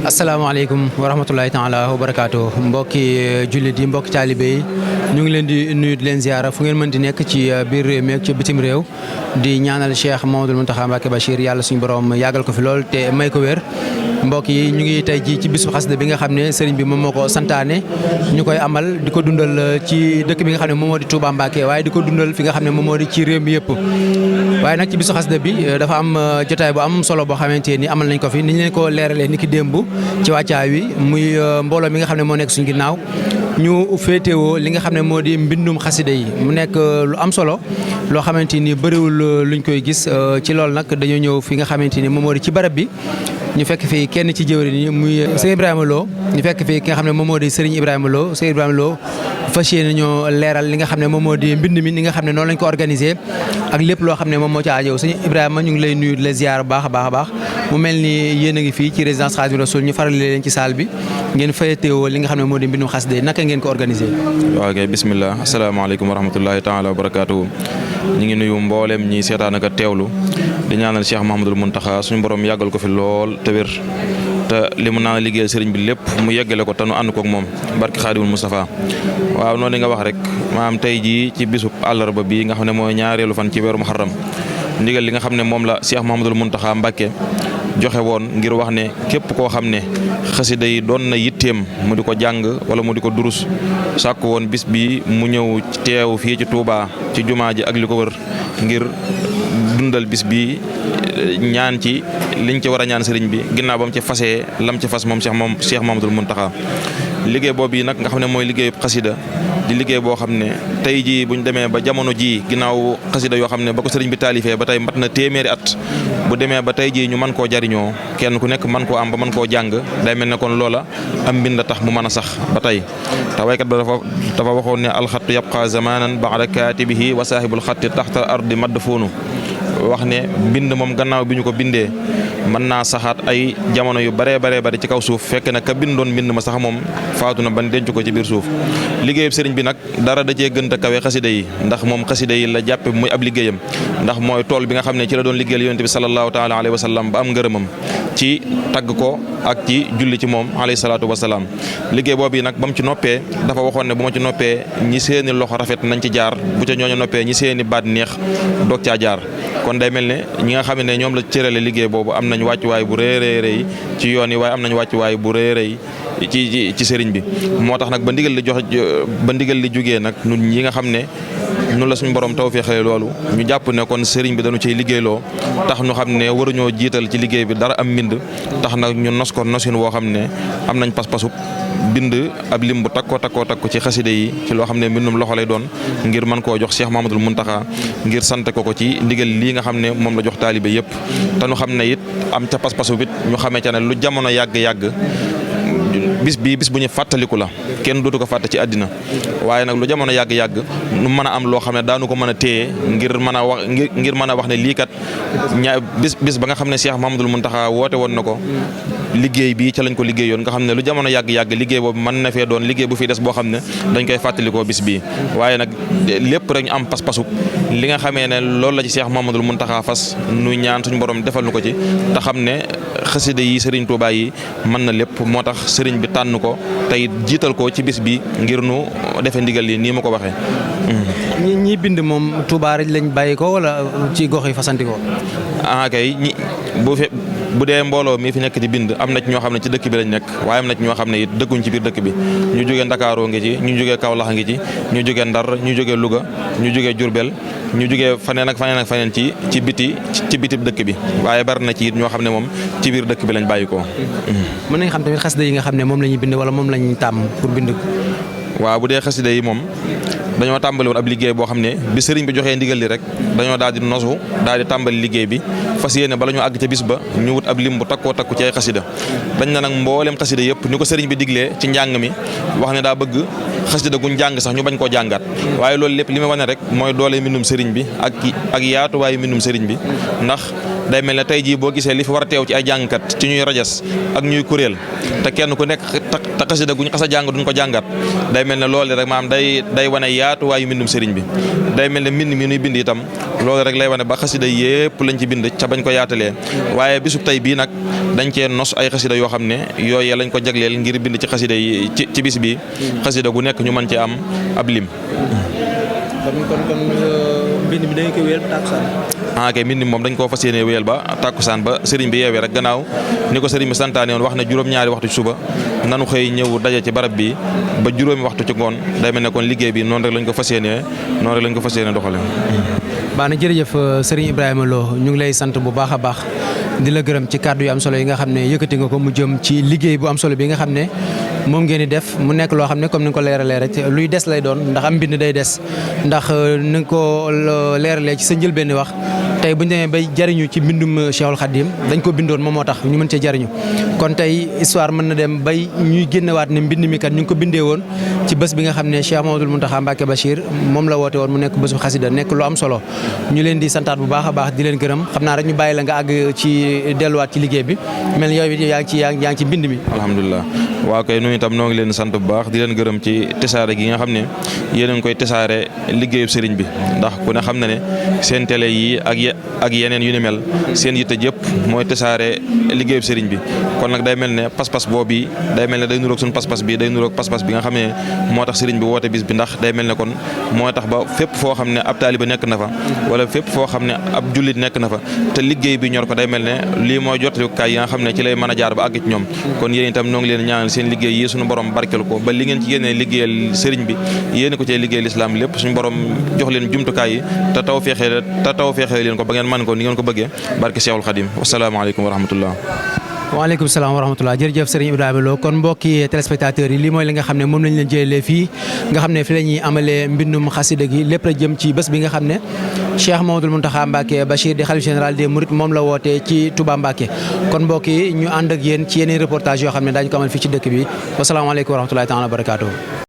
asalaamaaleykum wa rahmatulahi taala wa barakaatu mbokki jullit yi mbokki taalibe yi ñu ngi leen di nuyu di leen ziara fu ngeen mën di nekk ci biir réew mi ak ci bitim réew di ñaanal Cheikh Mouhamadoul Mountakha Mbacké Bachir yàlla suñu borom yàggal ko fi lool te may ko wér. mbokk yi ñu ngi tey ji ci bisu xasida bi nga xam ne sëriñ bi moom moo ko santaane ñu koy amal di ko dundal ci dëkk bi nga xam ne moom moo di Touba Mbacké waaye di ko dundal fi nga xam ne moom moo di ci réew mi yëpp. waaye nag ci bisu xasida bi dafa am jotaay bu am solo boo xamante ni amal nañ ko fi ni ñu leen ko leeralee ni ki démb ci wàccaay wi muy mbooloo mi nga xam ne moo nekk suñu ginnaaw ñu féetewoo li nga xam ne moo di mbindum xasida yi mu nekk lu am solo loo xamante ni bëriwul luñ koy gis ci loolu nag dañoo ñëw fi nga xamante ni moom moo di ci barab bi ñu fekk fii kenn ci jëwriñ yi muy sëñ Ibrahima Lo ñu fekk fii ki nga xam ne moom moo di Serigne Ibrahima Lo sëñ Ibrahima Lo fas yéene ñoo leeral li nga xam ne moom moo di mbind mi ni nga xam ne noonu lañ ko organisé ak lépp loo xam ne moom moo ci aajow sëñ Ibrahima ñu ngi lay nuyu di la ziar bu baax a baax a baax mu mel ni yéen a ngi fii ci résidence Khadimou Rassoul ñu farale leen ci salle bi ngeen fayetewoo li nga xam ne moo di mbindum xasida naka ngeen ko organisé. waaw kay bismillah asalaamaaleykum wa rahmatullahi taala wa barakaatuhu ñu ngi nuyu mboolem ñi seetaan ak teewlu di ñaanal Cheikh Mouhamadoul Mountakha suñu borom yàggal ko fi lool te wér te li mu naan liggéeyal sëriñ bi lépp mu yeggale ko te nu ànd koog moom barki Xaadimul Mustafa waaw noonu nga wax rek maanaam tey jii ci bisub àllarba bi nga xam ne mooy ñaareelu fan ci weeru Muharram ndigal li nga xam ne moom la Cheikh Mouhamadoul Mountakha Mbacké joxe woon ngir wax ne képp koo xam ne xasida yi doon na yitteem mu di ko jàng wala mu di ko durus sàkk woon bis bi mu ñëw teew fii ci Touba ci jumaa ji ak li ko wër ngir dundal bis bi ñaan ci liñ ci war a ñaan sëriñ bi ginnaaw ba mu ci fasee lam ci fas moom Cheikh Mouhamadoul Mountakha liggéey boobu yi nag nga xam ne mooy liggéeyu xasida di liggéey boo xam ne tey jii buñ demee ba jamono jii ginnaaw xasida yoo xam ne ba ko sëriñ bi taalifee ba tey mat na téeméeri at bu demee ba tey jii ñu mën koo jariñoo kenn ku nekk mën koo am ba mën koo jàng day mel ne kon loola am mbind tax mu mën a sax ba tey te waykat ba dafa waxoon ne alxattu yabqa zamanan ba'da kaatibihi wa saahibul xatti taxta ardi madfuunu wax ne bind moom gannaaw bi ñu ko bindee mën naa saxaat ay jamono yu baree bari ci kaw suuf fekk na ka bindoon mbind ma sax moom faatu na ban denc ko ci biir suuf liggéeyub sëriñ bi nag dara da cee gënta kawe xasida yi ndax moom xasida yi la jàppe muy ab liggéeyam ndax mooy tool bi nga xam ne ci la doon liggéeyal yonent bi sallallahu taala alayhi wa sallam ba am ngërëmam ci tagg ko ak ci julli ci moom alayhi salaatu wasalaam liggéey boobu yi nag ba mu ci noppee dafa waxoon ne bu ma ci noppee ñi seeni loxo rafet nañ ci jaar bu ca ñooñu noppee ñi seeni baat neex doog caa jaar kon day mel ne ñi nga xam ne ñoom la cërale liggéey boobu am nañ wàccuwaay bu rëy ci yoon yi waaye am nañ wàccuwaay bu rëy ci sëriñ bi moo tax nag ba ndigal li jógee nag ñun ñi nga xam ne ñun la suñu borom tawfeexale loolu ñu jàpp ne kon sëriñ bi dañu ciy liggéeyloo tax ñu xam ne waruñoo jiital ci liggéey bi dara am mbind tax nag ñu nos ko nosin woo xam ne am nañ pas-pasu bind ab lim bu takko ci xaside yi ci loo xam ne mbindum loxo lay doon ngir mën koo jox Cheikh Mouhamadoul Mountakha ngir sant ko ci ndigal lii nga xam ne moom la jox taalibe yëpp te ñu xam ne it am ca pas-pasu bit ñu xamee ca ne lu jamono yàgg bis bu ñu fàttaliku la kenn dootu ko fàtte ci àddina waaye nag lu jamono yàgg nu mën a am loo xam ne daanu ko mën a téye ngir mën a wax ne lii kat bis ba nga xam ne Cheikh Mouhamadoul Mountakha woote woon na ko liggéey bi ca lañ ko liggéeyoon nga xam ne lu jamono yàgg liggéey boobu mën na fee doon liggéey bu fi des boo xam ne dañ koy fàttalikoo bis bii waaye nag lépp rek ñu am pas-pasu li nga xamee ne loolu la ci Cheikh Mouhamadoul Mountakha fas nu ñaan suñu borom defal nu ko ci te xam ne xasida yi Serigne Touba yi mën na lépp moo tax Serigne bi tànn ko tey jiital ko ci bis bi ngir nu defee ndigal yi nii ma ko waxee. ñi bind moom Touba rek lañ bàyyi ko wala ci gox yi fasanti ko. kay bu dee mbooloo mi fi nekk di bind am na ci ñoo xam ne ci dëkk bi lañ nekk waaye am na ci ñoo xam ne it dëkkuñ ci biir dëkk bi ñu jógee Ndakaaroo ngi ci ñu jógee Kaolack ngi ci ñu jógee Ndar ñu jógee Louga ñu jógee Diourbel ñu jógee faneen ak faneen ci biti dëkk bi waaye bari na ci it ñoo xam ne moom ci biir dëkk bi lañ bàyyi ko. mën nañ xam tamit xasida yi nga xam ne moom la ñuy bind wala moom lañ tàmm pour bind. waaw bu dee xasida yi moom dañoo tàmbali woon ab liggéey boo xam ne bi sëriñ bi joxee ndigal li rek dañoo daal di nosu daal di tàmbali liggéey bi fas yéene bala ñu àgg ca bis ba ñu wut ab lim bu takku ci ay xasida dañ na nag mbooleem xasida yëpp ni ko sëriñ bi diglee ci njàng mi wax ne daa bëgg xasida guñ jàng sax ñu bañ koo jàngaat waaye loolu lépp li ma wane rek mooy doole mbindum sëriñ bi ak yaatuwaayu mbindum sëriñ bi ndax day mel ne tey jii boo gisee li fi war a teew ci ay jàngkat ci ñuy rajas ak ñuy kuréel te kenn ku nekk te xasida guñ xas a jàng duñ ko jàngaat day mel ne loolu rek maanaam day wane yaatuwaayu mbindum sëriñ bi day mel ne mbind mi nuy bind itam loolu rek lay wane ba xasida yëpp lañ ci bind ca bañ ko yaatalee waaye bisub tey bii nag dañ cee nos ay xasida yoo xam ne yooyee lañ ko jagleel ngir bind ci xasida yi ci bis bi xasida gu nekk ñu mën ci am ab lim. kon mbind mi dañ koy wéyal ba tàkkusaan. kay mbind mi moom dañ koo fas yéene wéyal ba tàkkusaan ba sëriñ bi yeewee rek gannaaw ni ko sëriñ bi santaane woon wax ne juróom-ñaari waxtu ci suba nanu xëy ñëw daje ci barab bi ba juróomi waxtu ci ngoon day mel ne kon liggéey bi noonu rek lañ ko fas yéene doxale. baax na jërëjëf sëriñ Ibrahima Lo ñu ngi lay sant bu baax a baax di la gërëm ci kàddu yu am solo yi nga xam ne yëkkati nga ko mu jëm ci liggéey bu am solo bi nga xam ne moom ngeen di def mu nekk loo xam ne comme ni nga ko leeralee rek luy des lay doon ndax am mbind day des ndax ni nga ko leeralee ci sa njëlbéen wax tey bu ñu demee bay jariñu ci mbindum Cheikhul Khadim dañ ko bindoon moom moo tax ñu mën cee jariñu kon tey histoire mën na dem bay ñuy génnewaat ne mbind mi kat ñu ngi ko bindee woon ci bés bi nga xam ne Cheikh Mouhamadoul Mountakha Mbacké Bachir moom la woote woon mu nekk bésu xasida nekk lu am solo ñu leen di santaat bu baax a baax di leen gërëm xam naa rek ñu bàyyi la nga àgg ci delluwaat ci liggéey bi mel ni yow yaa ngi ci mbind mi. alhamdulilah waaw kay ñun itam noo ngi leen sant bu baax di leen gërëm ci tesaare gi nga xam ne yéen a ngi koy tesaare liggéeyub sëriñ bi ndax ku ne xam na ne seen télé yi ak yeneen yu ni mel seen yitte jëpp mooy tesaare liggéeyub sëriñ bi kon nag day mel ne pas-pas boobu day mel ne day nuroog suñu pas-pas bi day nuroog pas-pas bi nga xam ne moo tax sëriñ bi woote bis bi ndax day mel ne kon moo tax ba fépp foo xam ne ab taaliba nekk na fa wala fépp foo xam ne ab jullit nekk na fa te liggéey bi ñor ko day mel ne lii mooy jotalikaay yi nga xam ne ci lay mën a jaar ba àgg ci ñoom kon yéen itam noo ngi leen ñaanal seen liggéey yi suñu borom barkel ko ba li ngeen ci yéene liggéeyal sëriñ bi yéene ko cee liggéeyal lislaam lépp suñu borom jox leen jumtukaay yi te taw feexee leen ko ba ngeen mën ko ni ngeen ko bëggee barke Cheikhul Khadim wasalaamaaleykum wa rahmatullah. waaleykum salaam wa rahmatulah jërëjëf Serigne Ibrahima Lo kon mbokki téléspectateurs yi lii mooy li nga xam ne moom lañ leen jëlee fii nga xam ne fi la ñuy amalee mbindum xasida gi lépp la jëm ci bés bi nga xam ne Cheikh Mouhamadoul Mountakha Mbacké Bachir di xalif général des Mourides moom la wootee ci Touba Mbacké kon mbokki ñu ànd ak yéen ci yeneen reportage yoo xam ne daañu ko amal fii ci dëkk bi wasalaamaaleykum wa rahmatulahi taala wa barakaatuh.